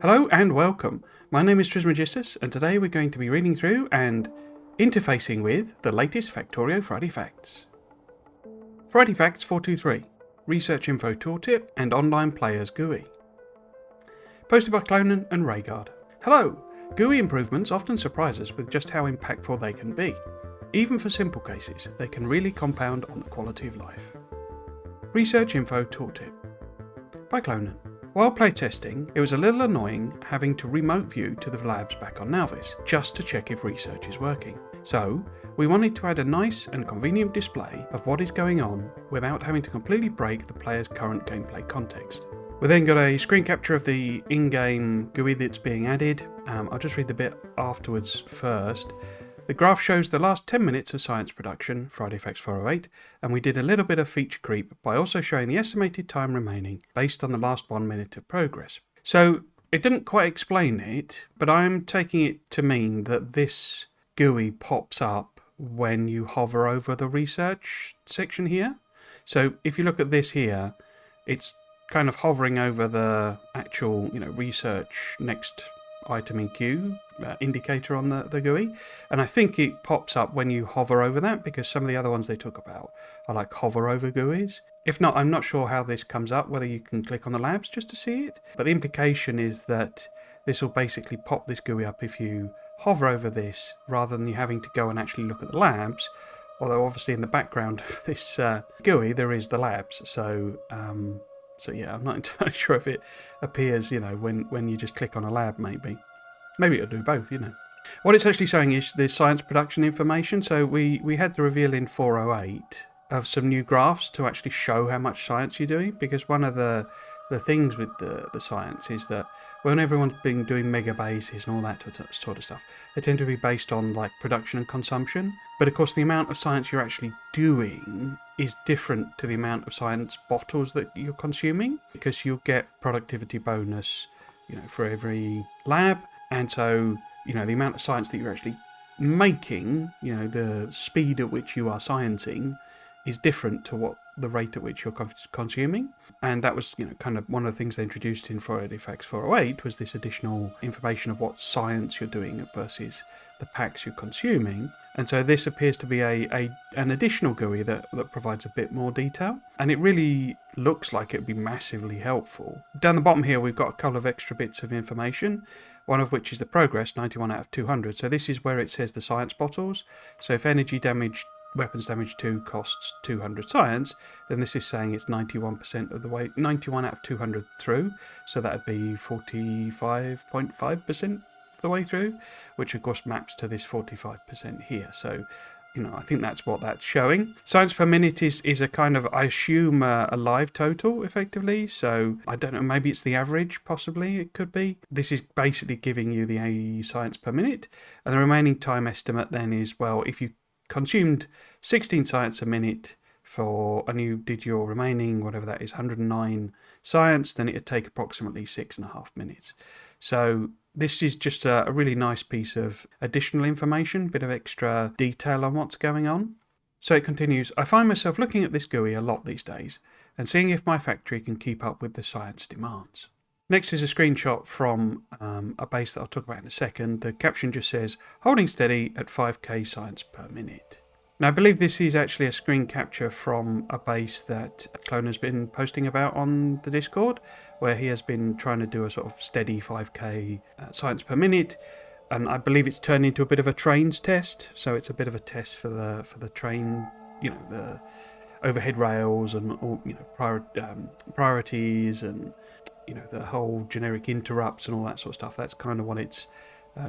Hello and welcome. My name is Trismegistus, and today we're going to be reading through and interfacing with the latest Factorio Friday Facts. Friday Facts 423, Research Info Tooltip and Online Players GUI. Posted by Clonan and Rhaegar. Hello! GUI improvements often surprise us with just how impactful they can be. Even for simple cases, they can really compound on the quality of life. Research Info Tooltip by Clonan. While playtesting, it was a little annoying having to remote view to the labs back on Nalvis, just to check if research is working. So, we wanted to add a nice and convenient display of what is going on without having to completely break the player's current gameplay context. We then got a screen capture of the in-game GUI that's being added. I'll just read the bit afterwards first. The graph shows the last 10 minutes of science production, Friday Facts 408, and we did a little bit of feature creep by also showing the estimated time remaining based on the last 1 minute of progress. So it didn't quite explain it, but I'm taking it to mean that this GUI pops up when you hover over the research section here. So if you look at this here, it's kind of hovering over the actual, research next item in queue indicator on the GUI, and I think it pops up when you hover over that, because some of the other ones they talk about are like hover over GUIs. If not, I'm not sure how this comes up, whether you can click on the labs just to see it, but the implication is that this will basically pop this GUI up if you hover over this, rather than you having to go and actually look at the labs, although obviously in the background of this GUI there is the labs, so yeah, I'm not entirely sure if it appears, when you just click on a lab, maybe. Maybe it'll do both, What it's actually showing is the science production information. So we had the reveal in 408 of some new graphs to actually show how much science you're doing, because one of the things with the science is that when everyone's been doing mega bases and all that sort of stuff, they tend to be based on like production and consumption. But of course the amount of science you're actually doing is different to the amount of science bottles that you're consuming, because you'll get productivity bonus, for every lab. And so, the amount of science that you're actually making, the speed at which you are sciencing is different to what the rate at which you're consuming. And that was, kind of one of the things they introduced in Friday Facts 408 was this additional information of what science you're doing versus the packs you're consuming. And so this appears to be an additional GUI that provides a bit more detail. And it really looks like it would be massively helpful. Down the bottom here, we've got a couple of extra bits of information, one of which is the progress, 91 out of 200. So this is where it says the science bottles. So if energy damage, weapons damage 2 costs 200 science, then this is saying it's 91% of the way, 91 out of 200 through. So that would be 45.5% of the way through, which of course maps to this 45% here. So, I think that's what that's showing. Science per minute is a kind of, I assume, a live total, effectively. So, I don't know, maybe it's the average, possibly, it could be. This is basically giving you the science per minute. And the remaining time estimate then is, well, if you consumed 16 science a minute and you did your remaining, whatever that is, 109 science, then it'd take approximately 6.5 minutes. So this is just a really nice piece of additional information, bit of extra detail on what's going on. So it continues, I find myself looking at this GUI a lot these days and seeing if my factory can keep up with the science demands. Next is a screenshot from a base that I'll talk about in a second. The caption just says, holding steady at 5k science per minute. Now, I believe this is actually a screen capture from a base that Clone has been posting about on the Discord, where he has been trying to do a sort of steady 5k science per minute, and I believe it's turned into a bit of a trains test. So it's a bit of a test for the train, the overhead rails and all, priorities and the whole generic interrupts and all that sort of stuff. That's kind of what it's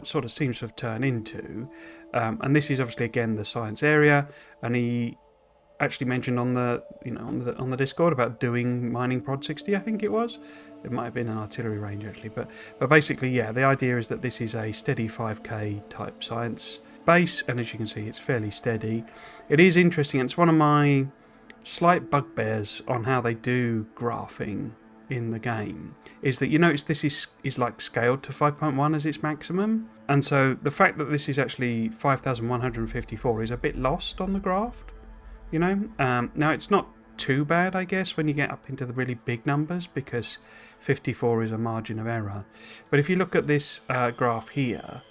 sort of seems to have turned into. And this is obviously again the science area, and he actually mentioned on the on the Discord about doing mining prod 60, I think it was. It might have been an artillery range actually, but basically, yeah, the idea is that this is a steady 5k type science base, and as you can see, it's fairly steady. It is interesting, and it's one of my slight bugbears on how they do graphing in the game, is that you notice this is like scaled to 5.1 as its maximum, and so the fact that this is actually 5,154 is a bit lost on the graph. Now it's not too bad, I guess, when you get up into the really big numbers, because 54 is a margin of error. But if you look at this graph here,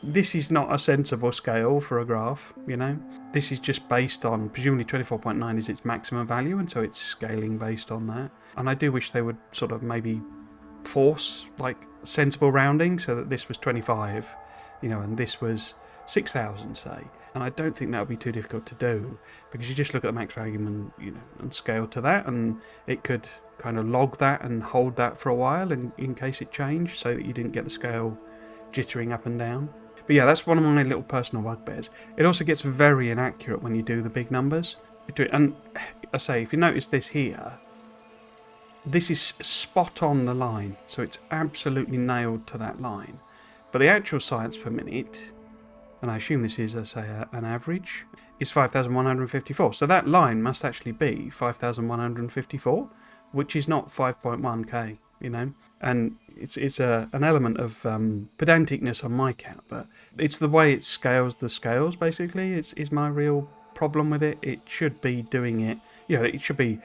this is not a sensible scale for a graph, you know. This is just based on, presumably 24.9 is its maximum value, and so it's scaling based on that. And I do wish they would sort of maybe force like sensible rounding, so that this was 25, you know, and this was 6,000, say. And I don't think that would be too difficult to do, because you just look at the max value and, you know, and scale to that, and it could kind of log that and hold that for a while in case it changed, so that you didn't get the scale jittering up and down. But yeah, that's one of my little personal bugbears. It also gets very inaccurate when you do the big numbers. And I say, if you notice this here, this is spot on the line, so it's absolutely nailed to that line. But the actual science per minute, and I assume this is, an average, is 5,154. So that line must actually be 5,154, which is not 5.1k, you know. And it's an element of pedanticness on my count, but it's the way it scales the scales, basically, is my real problem with it. It should be doing it, you know, it should be,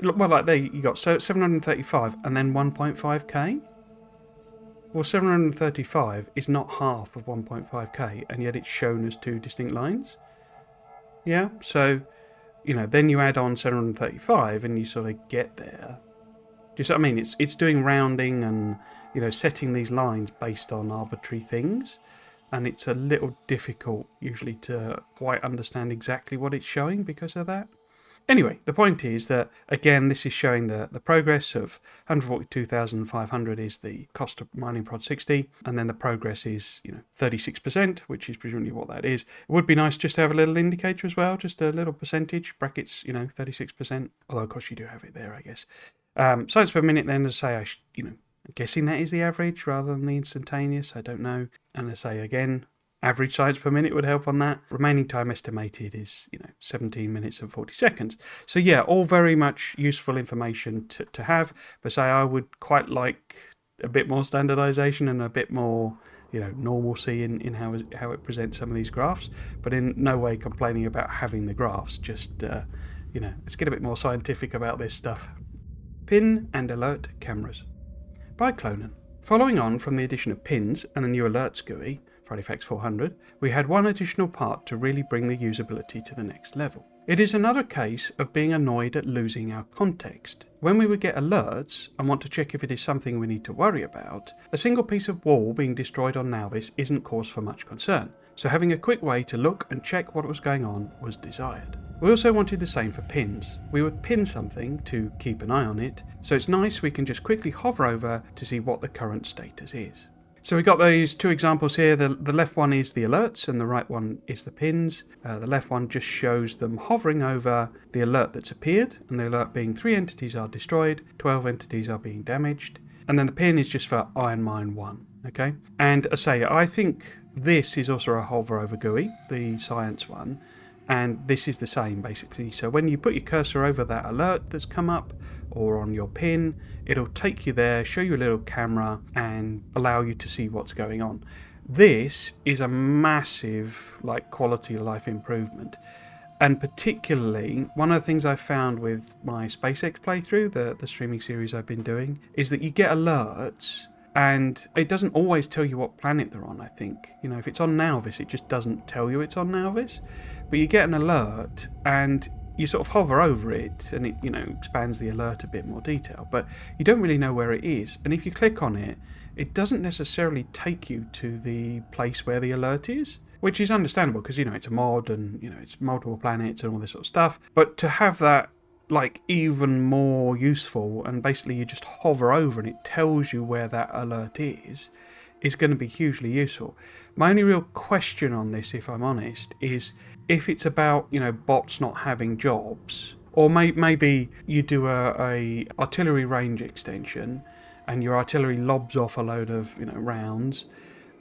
well, like there you got 735 and then 1.5k. Well, 735 is not half of 1.5k, and yet it's shown as two distinct lines. Yeah, so, you know, then you add on 735 and you sort of get there. Do you see what I mean? It's doing rounding and, you know, setting these lines based on arbitrary things, and it's a little difficult usually to quite understand exactly what it's showing because of that. Anyway, the point is that, again, this is showing the progress of 142,500 is the cost of mining prod 60, and then the progress is, you know, 36%, which is presumably what that is. It would be nice just to have a little indicator as well, just a little percentage, brackets, you know, 36%, although of course you do have it there, I guess. Science per minute then, as I say, I'm guessing that is the average rather than the instantaneous, I don't know. And as I say again, average science per minute would help on that. Remaining time estimated is, 17 minutes and 40 seconds. So yeah, all very much useful information to have. But say I would quite like a bit more standardization and a bit more, normalcy in how it presents some of these graphs. But in no way complaining about having the graphs. Just, let's get a bit more scientific about this stuff. Pin and alert cameras by Clonan. Following on from the addition of pins and the new alerts GUI, Friday Facts 400, we had one additional part to really bring the usability to the next level. It is another case of being annoyed at losing our context. When we would get alerts and want to check if it is something we need to worry about, a single piece of wall being destroyed on Nauvis isn't cause for much concern, so having a quick way to look and check what was going on was desired. We also wanted the same for pins. We would pin something to keep an eye on it, so it's nice we can just quickly hover over to see what the current status is. So we got those two examples here. The left one is the alerts and the right one is the pins. The left one just shows them hovering over the alert that's appeared, and the alert being 3 entities are destroyed, 12 entities are being damaged. And then the pin is just for Iron Mine 1, okay? And I think this is also a hover over GUI, the science one, and this is the same basically. So when you put your cursor over that alert that's come up, or on your pin, it'll take you there, show you a little camera, and allow you to see what's going on. This is a massive quality of life improvement. And particularly, one of the things I found with my SpaceX playthrough, the streaming series I've been doing, is that you get alerts, and it doesn't always tell you what planet they're on, I think. If it's on Nauvis, it just doesn't tell you it's on Nauvis. But you get an alert, and you sort of hover over it, and it, expands the alert a bit more detail. But you don't really know where it is. And if you click on it, it doesn't necessarily take you to the place where the alert is, which is understandable because, it's a mod and, it's multiple planets and all this sort of stuff. But to have that even more useful, and basically you just hover over and it tells you where that alert is going to be hugely useful. My only real question on this, if I'm honest, is if it's about bots not having jobs, or maybe you do a artillery range extension and your artillery lobs off a load of rounds,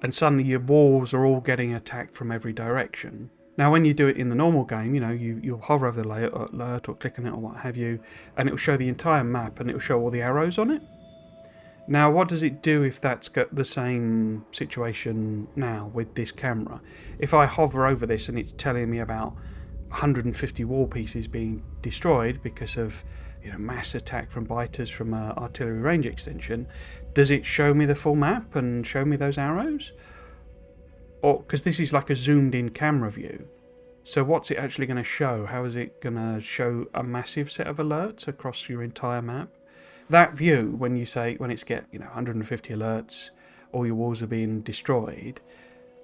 and suddenly your walls are all getting attacked from every direction. Now, when you do it in the normal game, you'll hover over the alert or click on it or what have you, and it'll show the entire map and it'll show all the arrows on it. Now, what does it do if that's got the same situation now with this camera? If I hover over this and it's telling me about 150 wall pieces being destroyed because of mass attack from biters from an artillery range extension, does it show me the full map and show me those arrows? Or because this is like a zoomed in camera view, so what's it actually going to show? How is it going to show a massive set of alerts across your entire map? That view, when it's get 150 alerts, all your walls are being destroyed,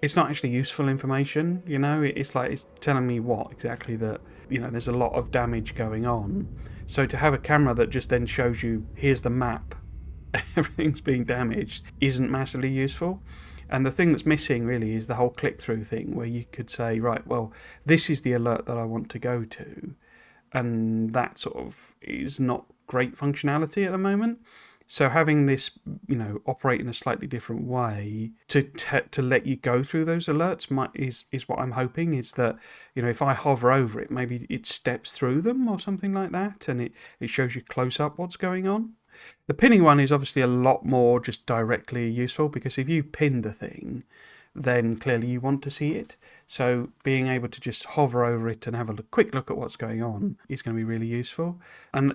it's not actually useful information. It's like it's telling me what exactly that there's a lot of damage going on. So to have a camera that just then shows you here's the map, everything's being damaged, isn't massively useful. And the thing that's missing really is the whole click-through thing, where you could say, right, well, this is the alert that I want to go to, and that sort of is not great functionality at the moment. So having this, operate in a slightly different way to let you go through those alerts is what I'm hoping, is that, if I hover over it, maybe it steps through them or something like that, and it shows you close up what's going on. The pinning one is obviously a lot more just directly useful, because if you pin the thing, then clearly you want to see it. So being able to just hover over it and have a quick look at what's going on is going to be really useful. And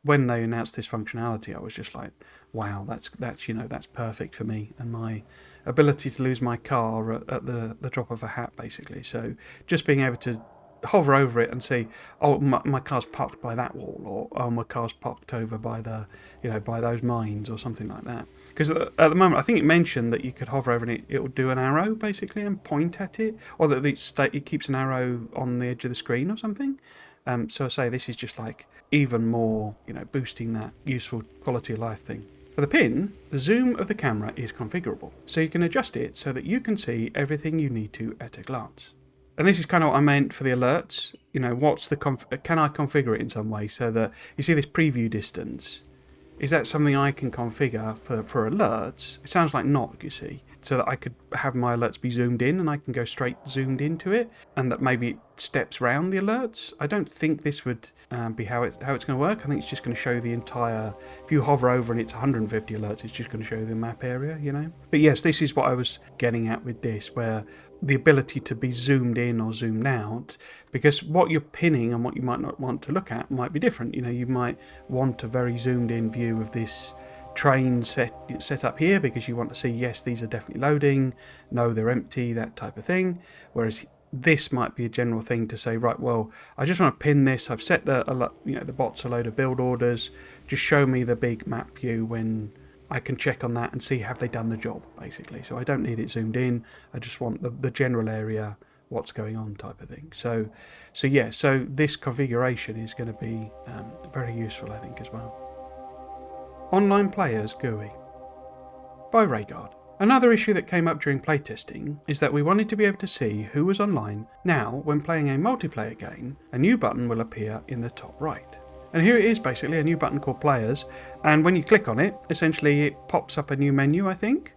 when they announced this functionality, I was just like, wow, that's perfect for me and my ability to lose my car at the drop of a hat, basically. So just being able to hover over it and see, oh, my car's parked by that wall, or oh, my car's parked over by by those mines or something like that. Because at the moment, I think it mentioned that you could hover over and it will do an arrow basically and point at it, or that it keeps an arrow on the edge of the screen or something. So I say this is just like even more, boosting that useful quality of life thing. For the pin, the zoom of the camera is configurable, so you can adjust it so that you can see everything you need to at a glance. And this is kind of what I meant for the alerts. Can I configure it in some way so that you see this preview distance? Is that something I can configure for alerts? It sounds like not, you see. So that I could have my alerts be zoomed in and I can go straight zoomed into it, and that maybe it steps round the alerts. I don't think this would be how it's going to work. I think it's just going to show the entire. If you hover over and it's 150 alerts, it's just going to show the map area, But yes, this is what I was getting at with this, where the ability to be zoomed in or zoomed out, because what you're pinning and what you might not want to look at might be different. You might want a very zoomed in view of this train set up here, because you want to see, yes, these are definitely loading, no, they're empty, that type of thing. Whereas this might be a general thing to say, right, well, I just want to pin this. I've set the bots a load of build orders. Just show me the big map view when I can check on that and see have they done the job, basically. So I don't need it zoomed in. I just want the general area, what's going on type of thing. So this configuration is going to be very useful, I think, as well. Online Players GUI by Rhaegar. Another issue that came up during playtesting is that we wanted to be able to see who was online. Now, when playing a multiplayer game, a new button will appear in the top right. And here it is, basically a new button called Players, and when you click on it, essentially it pops up a new menu, I think,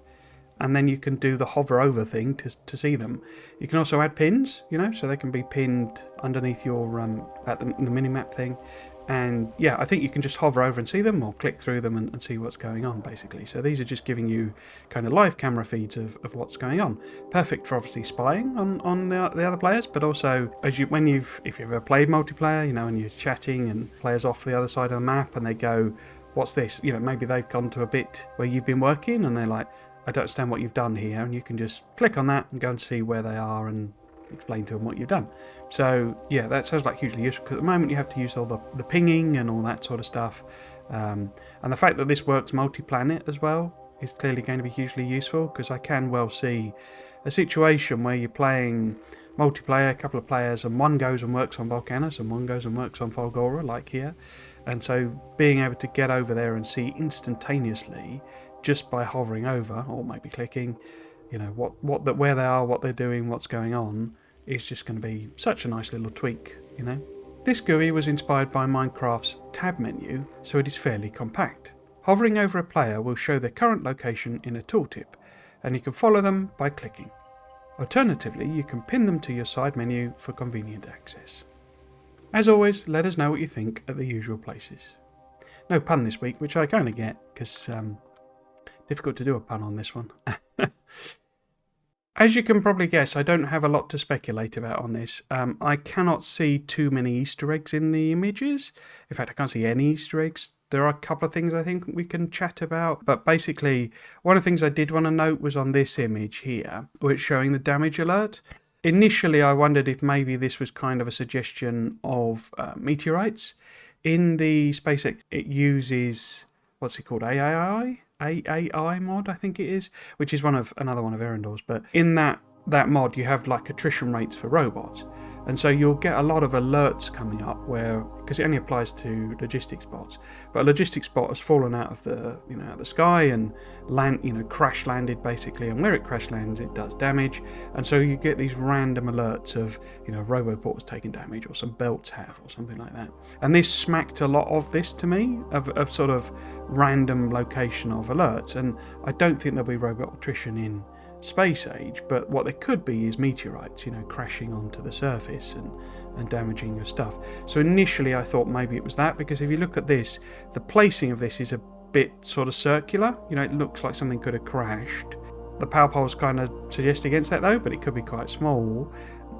and then you can do the hover over thing to see them. You can also add pins, so they can be pinned underneath your at the minimap thing. And yeah, I think you can just hover over and see them, or click through them and see what's going on, basically. So these are just giving you kind of live camera feeds of what's going on. Perfect for obviously spying on the other players, but also if you've ever played multiplayer, and you're chatting and players off the other side of the map and they go, what's this? Maybe they've gone to a bit where you've been working and they're like, I don't understand what you've done here, and you can just click on that and go and see where they are and explain to them what you've done. So yeah, that sounds like hugely useful, because at the moment you have to use all the pinging and all that sort of stuff, and the fact that this works multi-planet as well is clearly going to be hugely useful, because I can well see a situation where you're playing multiplayer, a couple of players, and one goes and works on Volcanus and one goes and works on Fulgora, like here, and so being able to get over there and see instantaneously just by hovering over, or maybe clicking, where they are, what they're doing, what's going on, is just going to be such a nice little tweak, This GUI was inspired by Minecraft's tab menu, so it is fairly compact. Hovering over a player will show their current location in a tooltip, and you can follow them by clicking. Alternatively, you can pin them to your side menu for convenient access. As always, let us know what you think at the usual places. No pun this week, which I kind of get, because difficult to do a pun on this one. As you can probably guess, I don't have a lot to speculate about on this. I cannot see too many Easter eggs in the images. In fact, I can't see any Easter eggs. There are a couple of things I think we can chat about, but basically one of the things I did want to note was on this image here, where it's showing the damage alert. Initially, I wondered if maybe this was kind of a suggestion of meteorites. In the SpaceX, it uses, what's it called, AAI mod, I think it is, which is another one of Erendor's. But in that mod, you have like attrition rates for robots, and so you'll get a lot of alerts coming up because it only applies to logistics bots. But a logistics bot has fallen out of the sky and crash landed basically, and where it crash lands, it does damage, and so you get these random alerts of Roboport has taken damage, or some belts have, or something like that. And this smacked a lot of this to me, of sort of random location of alerts, and I don't think there'll be robot attrition in space age, but what there could be is meteorites, crashing onto the surface and damaging your stuff. So initially I thought maybe it was that, because if you look at this, the placing of this is a bit sort of circular. It looks like something could have crashed. The power poles kind of suggest against that though, but it could be quite small.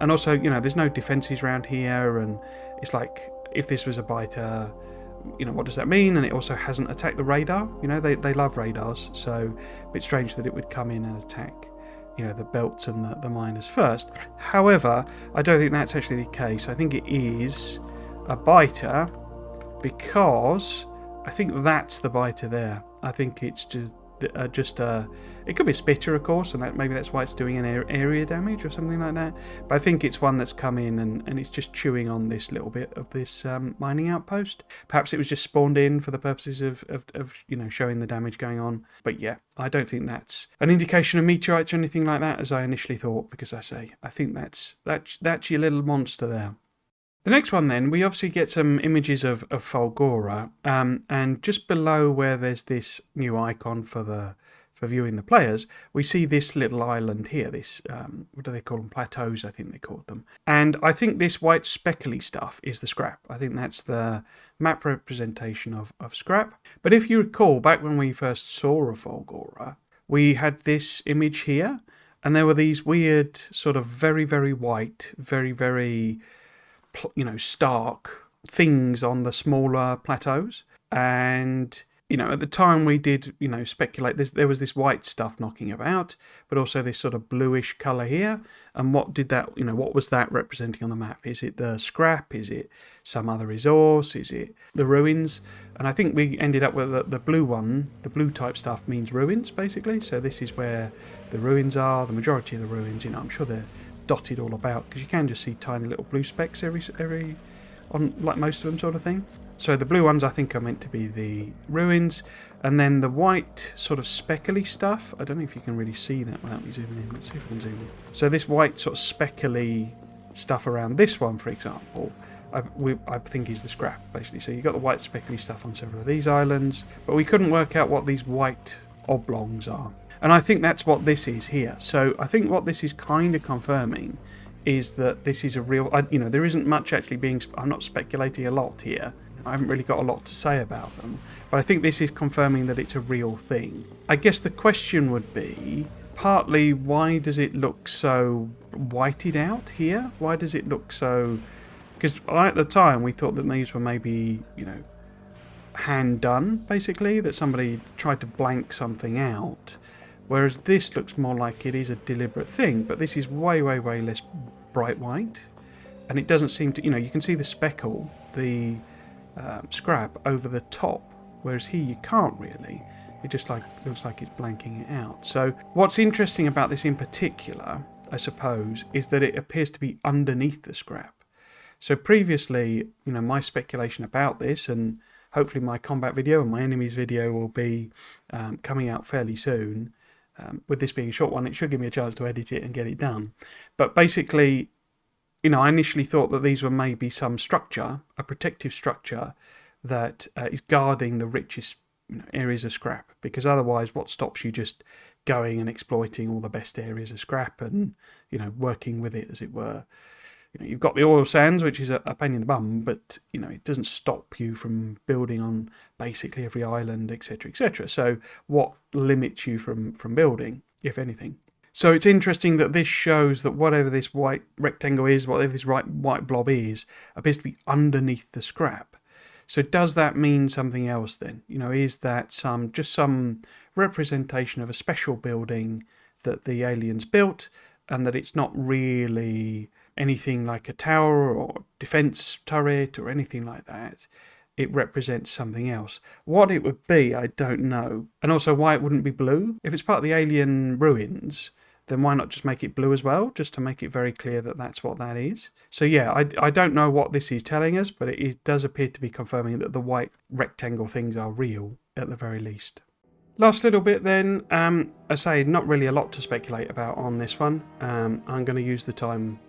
And also, there's no defences around here, and it's like, if this was a biter, what does that mean? And it also hasn't attacked the radar. They love radars, so a bit strange that it would come in and attack the belts and the miners first. However, I don't think that's actually the case. I think it is a biter, because I think that's the biter there. I think it's just it could be a spitter, of course, and maybe that's why it's doing an area damage or something like that. But I think it's one that's come in and it's just chewing on this little bit of this mining outpost. Perhaps it was just spawned in for the purposes of showing the damage going on. But yeah, I don't think that's an indication of meteorites or anything like that, as I initially thought, because I think that's your little monster there. The next one then, we obviously get some images of Fulgora, and just below where there's this new icon for viewing the players, we see this little island here, this, what do they call them, plateaus I think they called them. And I think this white speckly stuff is the scrap. I think that's the map representation of scrap. But if you recall, back when we first saw a Fulgora, we had this image here, and there were these weird sort of very, very white, very, very stark things on the smaller plateaus. And at the time we did speculate there was this white stuff knocking about, but also this sort of bluish color here. And what was that representing on the map? Is it the scrap? Is it some other resource? Is it the ruins? And I think we ended up with the blue one. The blue type stuff means ruins, basically. So this is where the ruins are, the majority of the ruins. I'm sure they're dotted all about, because you can just see tiny little blue specks every on, like most of them, sort of thing. So the blue ones I think are meant to be the ruins, and then the white sort of speckly stuff, I don't know if you can really see that without me zooming in. Let's see if I can zoom in. So this white sort of speckly stuff around this one, for example, I think is the scrap, basically. So you've got the white speckly stuff on several of these islands, but we couldn't work out what these white oblongs are. And I think that's what this is here. So I think what this is kind of confirming is that this is a real... there isn't much actually being... I'm not speculating a lot here. I haven't really got a lot to say about them. But I think this is confirming that it's a real thing. I guess the question would be, partly, why does it look so whited out here? Why does it look so... Because at the time we thought that these were maybe, hand done, basically, that somebody tried to blank something out. Whereas this looks more like it is a deliberate thing, but this is way, way, way less bright white. And it doesn't seem to, you can see the speckle, the scrap over the top, whereas here you can't really. It just looks like it's blanking it out. So what's interesting about this in particular, I suppose, is that it appears to be underneath the scrap. So previously, my speculation about this, and hopefully my combat video and my enemies video will be coming out fairly soon. With this being a short one, it should give me a chance to edit it and get it done. But basically, I initially thought that these were maybe some structure, a protective structure that is guarding the richest areas of scrap. Because otherwise, what stops you just going and exploiting all the best areas of scrap and, working with it, as it were? You've got the oil sands, which is a pain in the bum, but, it doesn't stop you from building on basically every island, etc., etc. So what limits you from building, if anything? So it's interesting that this shows that whatever this white rectangle is, whatever this white blob is, appears to be underneath the scrap. So does that mean something else then? Is that just some representation of a special building that the aliens built, and that it's not really anything like a tower or defense turret or anything like that? It represents something else. What it would be, I don't know. And also why it wouldn't be blue. If it's part of the alien ruins, then why not just make it blue as well, just to make it very clear that that's what that is. So yeah, I don't know what this is telling us, but it does appear to be confirming that the white rectangle things are real, at the very least. Last little bit then, I say not really a lot to speculate about on this one. I'm going to use the time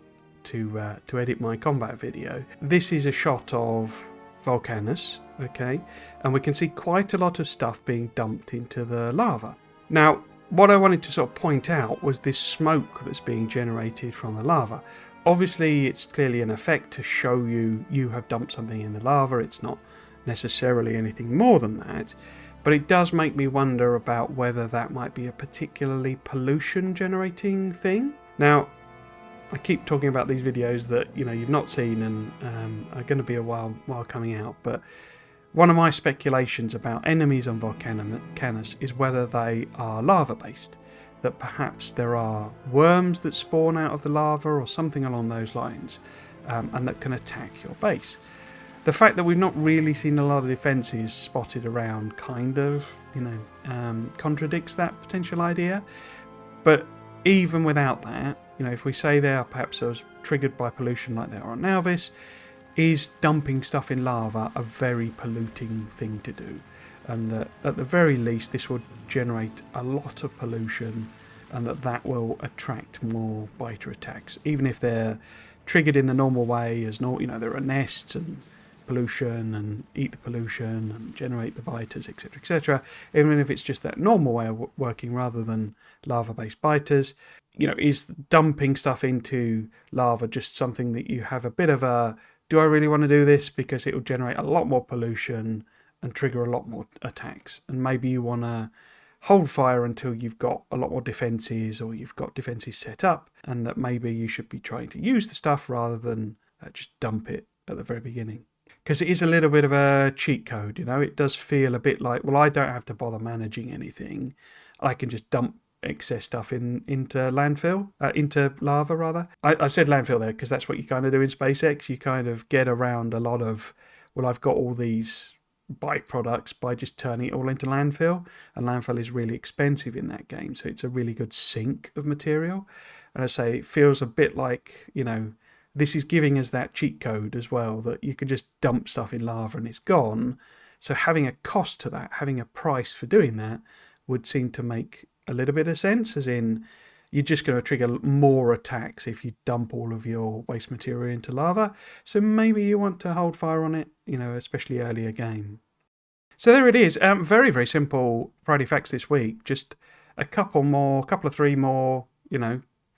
to edit my combat video. This is a shot of Volcanus, okay, and we can see quite a lot of stuff being dumped into the lava. Now, what I wanted to sort of point out was this smoke that's being generated from the lava. Obviously, it's clearly an effect to show you have dumped something in the lava. It's not necessarily anything more than that, but it does make me wonder about whether that might be a particularly pollution-generating thing. Now, I keep talking about these videos that you've not seen and are going to be a while coming out, but one of my speculations about enemies on Volcanus is whether they are lava-based, that perhaps there are worms that spawn out of the lava or something along those lines, and that can attack your base. The fact that we've not really seen a lot of defences spotted around kind of, contradicts that potential idea, but even without that, if we say they are perhaps triggered by pollution like they are on Nauvis, is dumping stuff in lava a very polluting thing to do? And that at the very least this will generate a lot of pollution, and that will attract more biter attacks, even if they're triggered in the normal way, as there are nests and pollution and eat the pollution and generate the biters, etc, etc. Even if it's just that normal way of working rather than lava-based biters, is dumping stuff into lava just something that you have a bit of a, do I really want to do this, because it will generate a lot more pollution and trigger a lot more attacks, and maybe you want to hold fire until you've got a lot more defences, or you've got defences set up, and that maybe you should be trying to use the stuff rather than just dump it at the very beginning. Because it is a little bit of a cheat code, it does feel a bit like, well, I don't have to bother managing anything, I can just dump excess stuff into landfill, into lava rather. I said landfill there because that's what you kind of do in SpaceX. You kind of get around a lot of, well, I've got all these byproducts by just turning it all into landfill, and landfill is really expensive in that game, so it's a really good sink of material. And I say it feels a bit like, this is giving us that cheat code as well, that you can just dump stuff in lava and it's gone. So having a cost to that, having a price for doing that, would seem to make a little bit of sense, as in you're just going to trigger more attacks if you dump all of your waste material into lava. So maybe you want to hold fire on it, especially earlier game. So there it is. Very, very simple Friday Facts this week. Just a couple of three more,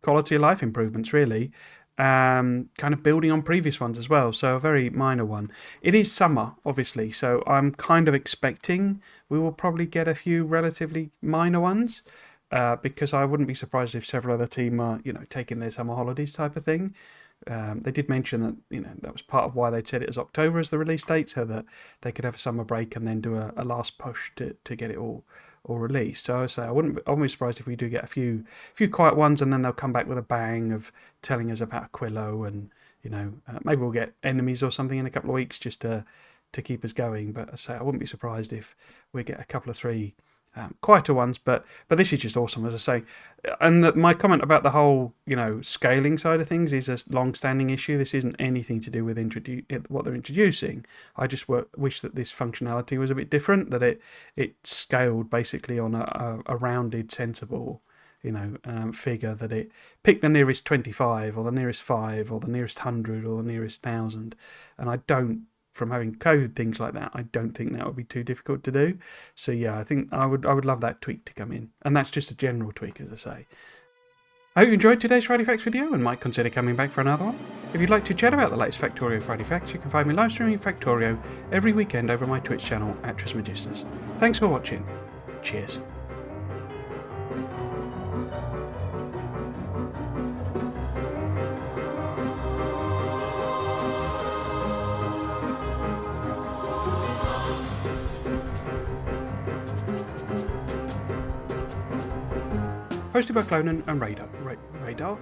quality of life improvements really. Kind of building on previous ones as well, so a very minor one. It is summer, obviously, so I'm kind of expecting we will probably get a few relatively minor ones, because I wouldn't be surprised if several other team are, taking their summer holidays type of thing. They did mention that, that was part of why they'd set it as October as the release date, so that they could have a summer break and then do a last push to get it all released. So I say I wouldn't be surprised if we do get a few quiet ones, and then they'll come back with a bang of telling us about Aquilo, and maybe we'll get enemies or something in a couple of weeks just to keep us going. But I say I wouldn't be surprised if we get a couple of three quieter ones, but this is just awesome, as I say. And my comment about the whole scaling side of things is a long-standing issue. This isn't anything to do with what they're introducing. I just wish that this functionality was a bit different, that it scaled basically on a rounded, sensible figure, that it picked the nearest 25 or the nearest 5 or the nearest 100 or the nearest 1,000. And from having coded things like that, I don't think that would be too difficult to do. So yeah, I think I would love that tweak to come in. And that's just a general tweak, as I say. I hope you enjoyed today's Friday Facts video and might consider coming back for another one. If you'd like to chat about the latest Factorio Friday Facts, you can find me live streaming Factorio every weekend over my Twitch channel at Trismegistus. Thanks for watching. Cheers. hosted by Clonan and Radar.